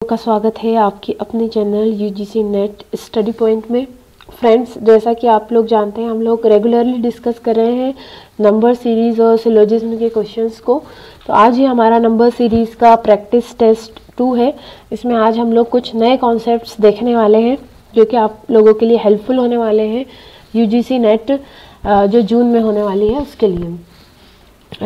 का स्वागत है आपकी अपने channel UGC net study point में। फ्रेंड्स, जैसा कि आप लोग जानते हैं, हम लोग रेगुलरली डिस्कस कर रहे हैं नंबर सीरीज़ और सिलोजिज्म के क्वेश्चंस को। तो आज ही हमारा नंबर सीरीज़ का प्रैक्टिस टेस्ट 2 है। इसमें आज हम लोग कुछ नए कॉन्सेप्ट्स देखने वाले हैं जो कि आप लोगों के लिए हेल्पफुल होने वाले हैं यूजीसी नेट जो जून में होने वाली है उसके लिए।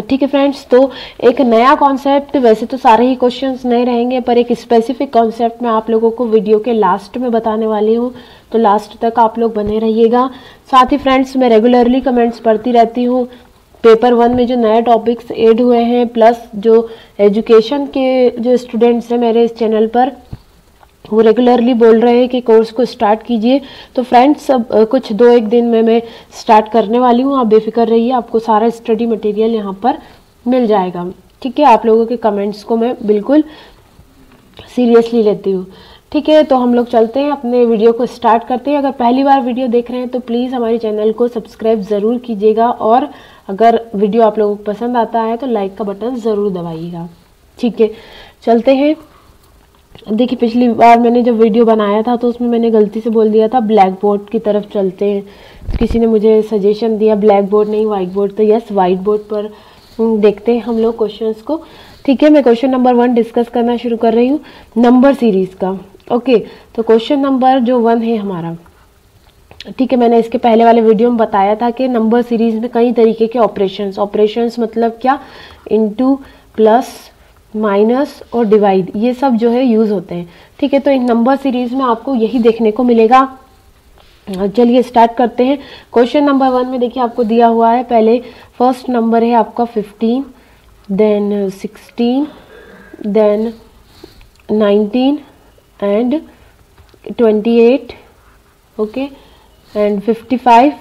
ठीक है फ्रेंड्स, तो एक नया कॉन्सेप्ट, वैसे तो सारे ही क्वेश्चंस नए रहेंगे पर एक स्पेसिफिक कॉन्सेप्ट मैं आप लोगों को वीडियो के लास्ट में बताने वाली हूँ, तो लास्ट तक आप लोग बने रहिएगा। साथ ही फ्रेंड्स, मैं रेगुलरली कमेंट्स पढ़ती रहती हूँ। पेपर 1 में जो नए टॉपिक्स ऐड हुए हैं प्लस जो एजुकेशन के जो स्टूडेंट्स हैं मेरे इस चैनल पर, वो रेगुलरली बोल रहे हैं कि कोर्स को स्टार्ट कीजिए। तो फ्रेंड्स, अब कुछ 2-1 दिन में मैं स्टार्ट करने वाली हूँ। आप बेफिक्र रहिए, आपको सारा स्टडी मटेरियल यहाँ पर मिल जाएगा। ठीक है, आप लोगों के कमेंट्स को मैं बिल्कुल सीरियसली लेती हूँ। ठीक है, तो हम लोग चलते हैं, अपने वीडियो को स्टार्ट करते हैं। अगर पहली बार वीडियो देख रहे हैं तो प्लीज़ हमारे चैनल को सब्सक्राइब ज़रूर कीजिएगा, और अगर वीडियो आप लोगों को पसंद आता है तो लाइक का बटन ज़रूर दबाइएगा। ठीक है, चलते हैं। देखिए, पिछली बार मैंने जब वीडियो बनाया था तो उसमें मैंने गलती से बोल दिया था ब्लैक बोर्ड की तरफ चलते हैं। तो किसी ने मुझे सजेशन दिया ब्लैक बोर्ड नहीं वाइट बोर्ड, तो यस, वाइट बोर्ड पर देखते हैं हम लोग क्वेश्चंस को। ठीक है, मैं क्वेश्चन नंबर 1 डिस्कस करना शुरू कर रही हूँ नंबर सीरीज़ का। ओके, तो क्वेश्चन नंबर जो 1 है हमारा, ठीक है, मैंने इसके पहले वाले वीडियो में बताया था कि नंबर सीरीज़ में कई तरीके के ऑपरेशंस मतलब क्या, इनटू, प्लस, माइनस और डिवाइड, ये सब जो है यूज़ होते हैं। ठीक है, तो इन नंबर सीरीज़ में आपको यही देखने को मिलेगा। चलिए स्टार्ट करते हैं। क्वेश्चन नंबर 1 में देखिए आपको दिया हुआ है, पहले फर्स्ट नंबर है आपका 15, then 16, then 19 and 28, okay, and 55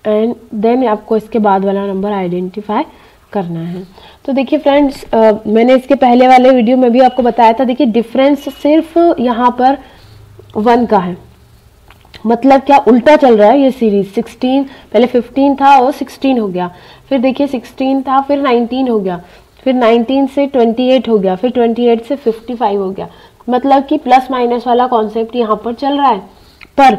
and then आपको इसके बाद वाला नंबर आइडेंटिफाई करना है। तो देखिए फ्रेंड्स, मैंने इसके पहले वाले वीडियो में भी आपको बताया था। देखिए, डिफरेंस सिर्फ यहाँ पर 1 का है, मतलब क्या, उल्टा चल रहा है ये सीरीज। 16 पहले 15 था और 16 हो गया, फिर देखिए 16 था, फिर 19 हो गया, फिर 19 से 28 हो गया, फिर 28 से 55 हो गया। मतलब कि प्लस माइनस वाला कॉन्सेप्ट यहाँ पर चल रहा है। पर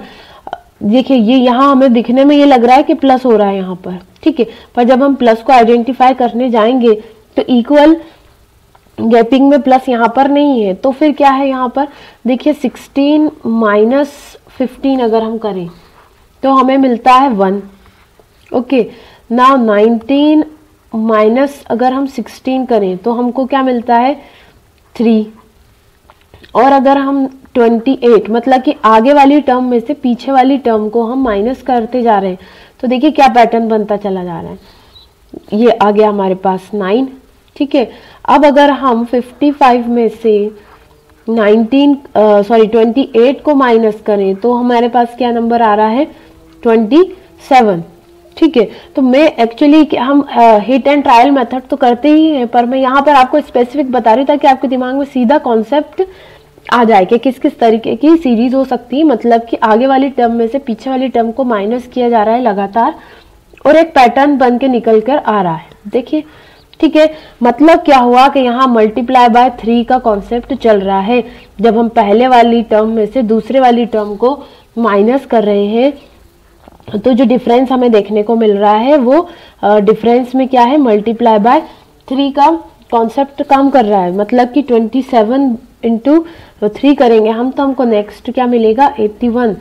देखिए, ये यहाँ हमें दिखने में ये लग रहा है कि प्लस हो रहा है यहाँ पर, ठीक है, पर जब हम प्लस को आइडेंटिफाई करने जाएंगे तो इक्वल गैपिंग में प्लस यहाँ पर नहीं है, तो फिर क्या है यहाँ पर, देखिए 16 माइनस 15 अगर हम करें तो हमें मिलता है 1। ओके, नाउ 19 माइनस अगर हम 16 करें तो हमको क्या मिलता है, 3। और अगर हम 28, मतलब कि आगे वाली टर्म में से पीछे वाली टर्म को हम माइनस करते जा रहे हैं, तो देखिए क्या पैटर्न बनता चला जा रहा है। ये आ गया हमारे पास 9। ठीक है, अब अगर हम 55 में से 28 को माइनस करें तो हमारे पास क्या नंबर आ रहा है, 27। ठीक है, तो मैं एक्चुअली हम हिट एंड ट्रायल मेथड तो करते ही हैं, पर मैं यहाँ पर आपको स्पेसिफिक बता रही हूँ ताकि आपके दिमाग में सीधा कॉन्सेप्ट आ जाए कि किस किस तरीके की सीरीज हो सकती है। मतलब कि आगे वाली टर्म में से पीछे वाली टर्म को माइनस किया जा रहा है लगातार, और एक पैटर्न बन के निकल कर आ रहा है। देखिए, ठीक है, मतलब क्या हुआ कि यहाँ मल्टीप्लाई बाय 3 का कॉन्सेप्ट चल रहा है। जब हम पहले वाली टर्म में से दूसरे वाली टर्म को माइनस कर रहे हैं तो जो डिफरेंस हमें देखने को मिल रहा है वो डिफरेंस में क्या है, मल्टीप्लाई बाय 3 का कॉन्सेप्ट काम कर रहा है। मतलब कि 27 इंटू 3 करेंगे हम तो हमको नेक्स्ट क्या मिलेगा, 81।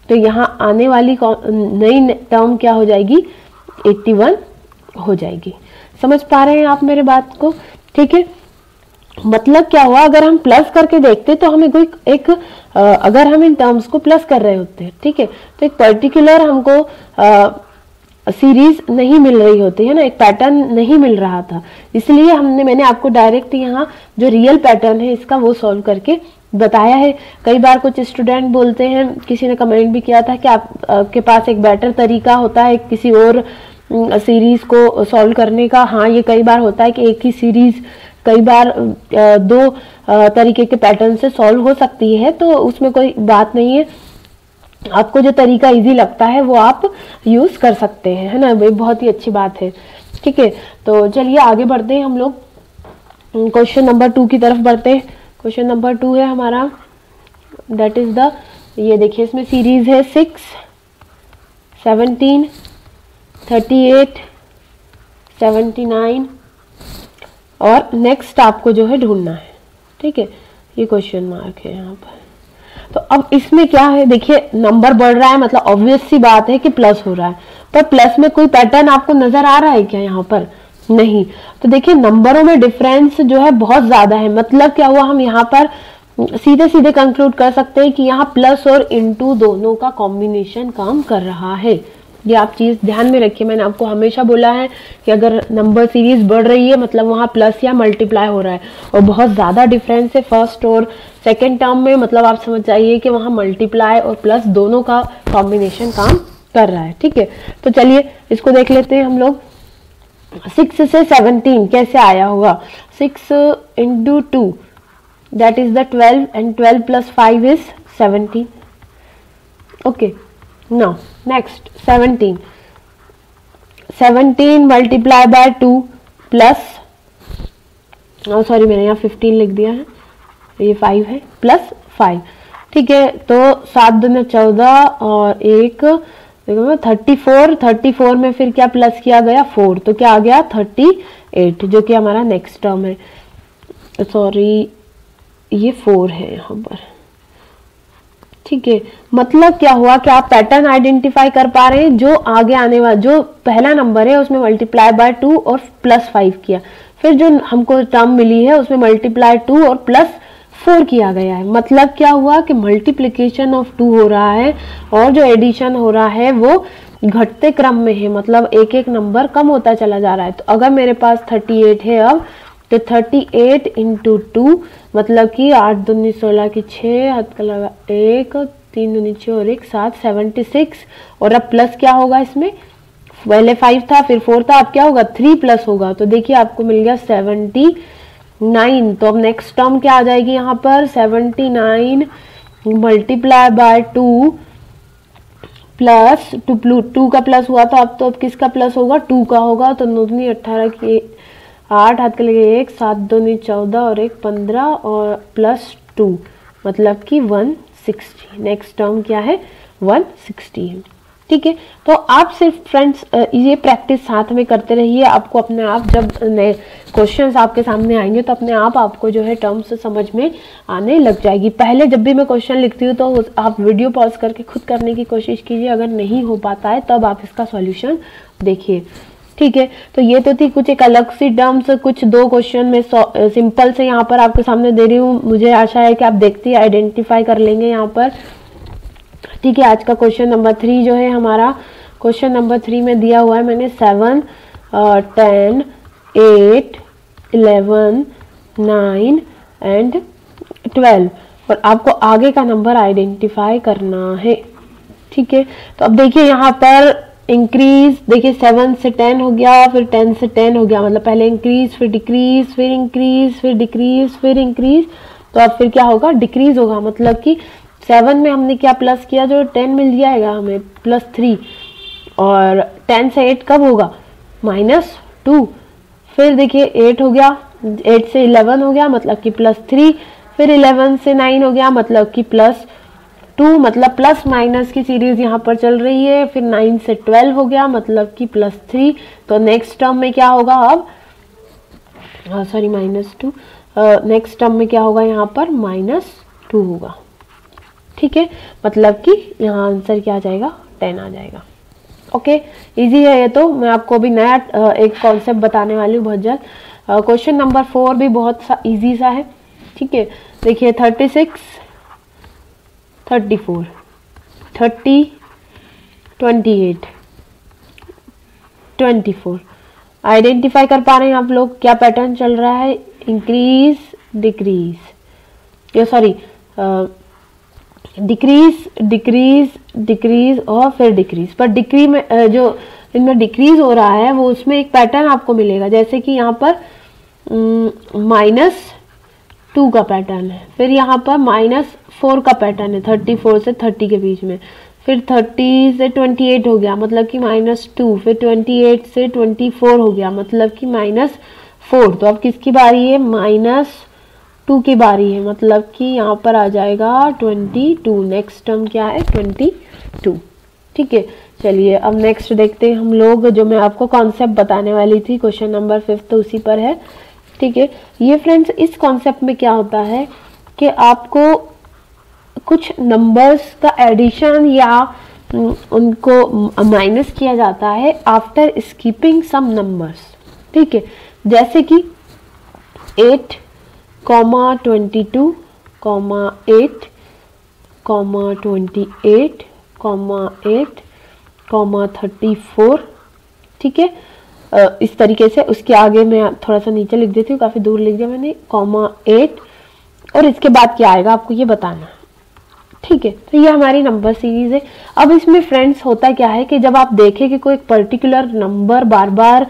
तो यहाँ आने वाली नई टर्म क्या हो जाएगी, 81 हो जाएगी। समझ पा रहे हैं आप मेरे बात को? ठीक है, मतलब क्या हुआ, अगर हम प्लस करके देखते तो हमें कोई एक अगर हम इन टर्म्स को प्लस कर रहे होते हैं, ठीक है, तो एक पर्टिकुलर हमको सीरीज नहीं मिल रही होती है ना, एक पैटर्न नहीं मिल रहा था। इसलिए मैंने आपको डायरेक्ट यहाँ जो रियल पैटर्न है इसका वो सॉल्व करके बताया है। कई बार कुछ स्टूडेंट बोलते हैं, किसी ने कमेंट भी किया था कि आपके पास एक बेटर तरीका होता है किसी और सीरीज को सॉल्व करने का। हाँ, ये कई बार होता है कि एक ही सीरीज कई बार 2 तरीके के पैटर्न से सॉल्व हो सकती है, तो उसमें कोई बात नहीं है। आपको जो तरीका इजी लगता है वो आप यूज कर सकते हैं, है ना, ये बहुत ही अच्छी बात है। ठीक है, तो चलिए आगे बढ़ते हैं हम लोग। क्वेश्चन नंबर 2 की तरफ बढ़ते हैं। क्वेश्चन नंबर 2 है हमारा, दैट इज द, ये देखिए इसमें सीरीज है 6, 17, 38, 79 और नेक्स्ट आपको जो है ढूंढना है, ठीक है। ये क्वेश्चन मार्क है यहाँ पर। तो अब इसमें क्या है, देखिए नंबर बढ़ रहा है, मतलब ऑब्वियस सी बात है कि प्लस हो रहा है, पर प्लस में कोई पैटर्न आपको नजर आ रहा है क्या यहाँ पर? नहीं। तो देखिए नंबरों में डिफरेंस जो है बहुत ज्यादा है, मतलब क्या हुआ, हम यहाँ पर सीधे सीधे कंक्लूड कर सकते हैं कि यहाँ प्लस और इनटू दोनों का कॉम्बिनेशन काम कर रहा है। ये आप चीज ध्यान में रखिए, मैंने आपको हमेशा बोला है कि अगर नंबर सीरीज बढ़ रही है मतलब वहाँ प्लस या मल्टीप्लाई हो रहा है, और बहुत ज्यादा डिफरेंस है फर्स्ट और सेकेंड टर्म में, मतलब आप समझ जाइए कि वहाँ मल्टीप्लाई और प्लस दोनों का कॉम्बिनेशन काम कर रहा है, ठीक है। तो चलिए इसको देख लेते हैं हम लोग। 6 से 17 कैसे आया होगा? 6 into 2 that is the 12 and 12 plus 5 is 17. Okay, now next 17 multiply by 2 plus, sorry मैंने यहाँ 15 लिख दिया है, ये 5 है, प्लस 5, ठीक है। तो 7 दूनी 14 और 1 देखो 34 में फिर क्या प्लस किया गया 4, तो क्या आ गया 38, जो कि हमारा नेक्स्ट टर्म है। सॉरी ये 4 है यहाँ पर, ठीक है। मतलब क्या हुआ कि आप पैटर्न आइडेंटिफाई कर पा रहे हैं, जो आगे आने वाला जो पहला नंबर है उसमें मल्टीप्लाई बाय 2 और प्लस 5 किया, फिर जो हमको टर्म मिली है उसमें मल्टीप्लाई 2 और प्लस 4 किया गया है। मतलब क्या हुआ कि मल्टीप्लिकेशन ऑफ 2 हो रहा है और जो एडिशन हो रहा है वो घटते क्रम में है, मतलब एक एक नंबर कम होता चला जा रहा है। तो अगर मेरे पास 38 है अब, तो 38 into 2 मतलब कि 8 दूनी 16 की 6, हाथ का लगा 1, 3 दूनी 6 और 1 7, 76। और अब प्लस क्या होगा इसमें, पहले 5 था फिर 4 था, अब क्या होगा 3 प्लस होगा, तो देखिए आपको मिल गया 79। तो अब नेक्स्ट टर्म क्या आ जाएगी यहाँ पर, 79 मल्टीप्लाई बाय 2 प्लस 2 का प्लस हुआ था, अब तो अब किसका प्लस होगा 2 का होगा। तो 9 दूनी 18 की 8, हाथ के लगे 1, 7 दूनी 14 और 1 15 और प्लस 2 मतलब कि 160। नेक्स्ट टर्म क्या है 160 है, ठीक है। तो आप सिर्फ फ्रेंड्स ये प्रैक्टिस साथ में करते रहिए, आपको अपने आप जब नए क्वेश्चंस आपके सामने आएंगे तो अपने आप आपको जो है टर्म्स समझ में आने लग जाएगी। पहले जब भी मैं क्वेश्चन लिखती हूँ तो आप वीडियो पॉज करके खुद करने की कोशिश कीजिए, अगर नहीं हो पाता है तब आप इसका सॉल्यूशन देखिए, ठीक है। तो ये तो थी कुछ एक अलग सी टर्म्स, कुछ 2 क्वेश्चन में सिंपल से यहाँ पर आपके सामने दे रही हूँ, मुझे आशा है कि आप देखते ही आइडेंटिफाई कर लेंगे यहाँ पर, ठीक है। आज का क्वेश्चन नंबर 3 जो है हमारा, क्वेश्चन नंबर 3 में दिया हुआ है मैंने 7, 10, 8, 11, 9 एंड 12 और आपको आगे का नंबर आइडेंटिफाई करना है, ठीक है। तो अब देखिए यहाँ पर इंक्रीज, देखिए 7 से 10 हो गया, फिर 10 से 10 हो गया, मतलब पहले इंक्रीज फिर डिक्रीज फिर इंक्रीज फिर डिक्रीज फिर इंक्रीज, तो अब फिर क्या होगा डिक्रीज होगा। मतलब कि 7 में हमने क्या प्लस किया, जो 10 मिल जाएगा हमें +3, और 10 से 8 कब होगा -2, फिर देखिए 8 हो गया, 8 से 11 हो गया मतलब कि +3, फिर 11 से 9 हो गया मतलब कि +2, मतलब प्लस माइनस की सीरीज यहाँ पर चल रही है। फिर 9 से 12 हो गया मतलब कि +3, तो नेक्स्ट टर्म में क्या होगा अब, सॉरी -2, नेक्स्ट टर्म में क्या होगा यहाँ पर -2 होगा, ठीक है। मतलब कि यहाँ आंसर क्या आ जाएगा 10 आ जाएगा। ओके, इजी है ये तो, मैं आपको अभी नया एक कॉन्सेप्ट बताने वाली हूँ बहुत जल्द। क्वेश्चन नंबर 4 भी बहुत सा इजी सा है, ठीक है। देखिए 36, 34, 30, 28, 24, आइडेंटिफाई कर पा रहे हैं आप लोग क्या पैटर्न चल रहा है, इंक्रीज डिक्रीज, ये सॉरी डिक्रीज डिक्रीज डिक्रीज और फिर डिक्रीज, पर डिक्री में जो इनमें डिक्रीज हो रहा है वो उसमें एक पैटर्न आपको मिलेगा, जैसे कि यहाँ पर -2 का पैटर्न है, फिर यहाँ पर -4 का पैटर्न है 34 से 30 के बीच में, फिर 30 से 28 हो गया मतलब कि -2, फिर 28 से 24 हो गया मतलब कि -4। तो अब किसकी बारी है, 2 की बारी है, मतलब कि यहाँ पर आ जाएगा 22। नेक्स्ट टर्म क्या है 22। ठीक है, चलिए अब नेक्स्ट देखते हैं हम लोग। जो मैं आपको कॉन्सेप्ट बताने वाली थी, क्वेश्चन नंबर 5 तो उसी पर है। ठीक है, ये फ्रेंड्स इस कॉन्सेप्ट में क्या होता है कि आपको कुछ नंबर्स का एडिशन या उनको माइनस किया जाता है आफ्टर स्कीपिंग सम नंबर्स। ठीक है, जैसे कि 8, 22, 8, 28, 8, 34। ठीक है, इस तरीके से। उसके आगे मैं थोड़ा सा नीचे लिख देती हूँ, काफ़ी दूर लिख दिया मैंने, 8, और इसके बाद क्या आएगा आपको ये बताना। ठीक है, तो ये हमारी नंबर सीरीज है। अब इसमें फ्रेंड्स होता क्या है कि जब आप देखें कि कोई पर्टिकुलर नंबर बार बार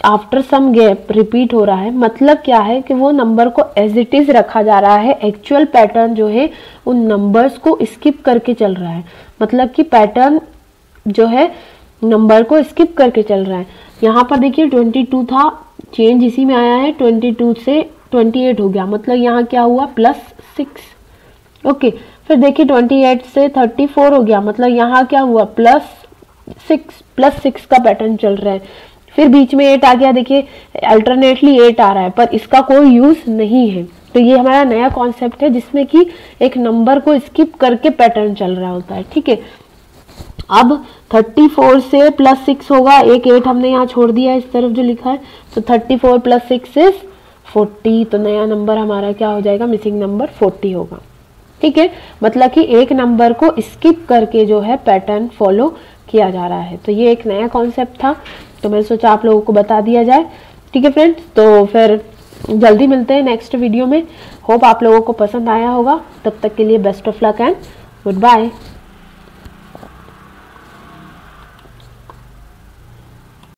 आफ्टर सम गैप रिपीट हो रहा है, मतलब क्या है कि वो नंबर को एज इट इज रखा जा रहा है। एक्चुअल पैटर्न जो है उन नंबर्स को स्किप करके चल रहा है, मतलब कि पैटर्न जो है नंबर को स्किप करके चल रहा है। यहाँ पर देखिए 22 था, चेंज इसी में आया है, 22 से 28 हो गया, मतलब यहाँ क्या हुआ +6। ओके, फिर देखिए 28 से 34 हो गया, मतलब यहाँ क्या हुआ +6 का पैटर्न चल रहा है। फिर बीच में 8 आ गया, देखिए अल्टरनेटली 8 आ रहा है, पर इसका कोई यूज नहीं है। तो ये हमारा नया कॉन्सेप्ट है जिसमें कि एक नंबर को स्किप करके पैटर्न चल रहा होता है। ठीक है, अब 34 से +6 होगा, एक 8 हमने यहाँ छोड़ दिया इस तरफ जो लिखा है, तो 34 + 6 इज 40। तो नया नंबर हमारा क्या हो जाएगा, मिसिंग नंबर 40 होगा। ठीक है, मतलब कि एक नंबर को स्किप करके जो है पैटर्न फॉलो किया जा रहा है। तो ये एक नया कॉन्सेप्ट था, तो मैंने सोचा आप लोगों को बता दिया जाए। ठीक है फ्रेंड्स, तो फिर जल्दी मिलते हैं नेक्स्ट वीडियो में। होप आप लोगों को पसंद आया होगा। तब तक के लिए best of luck and good bye.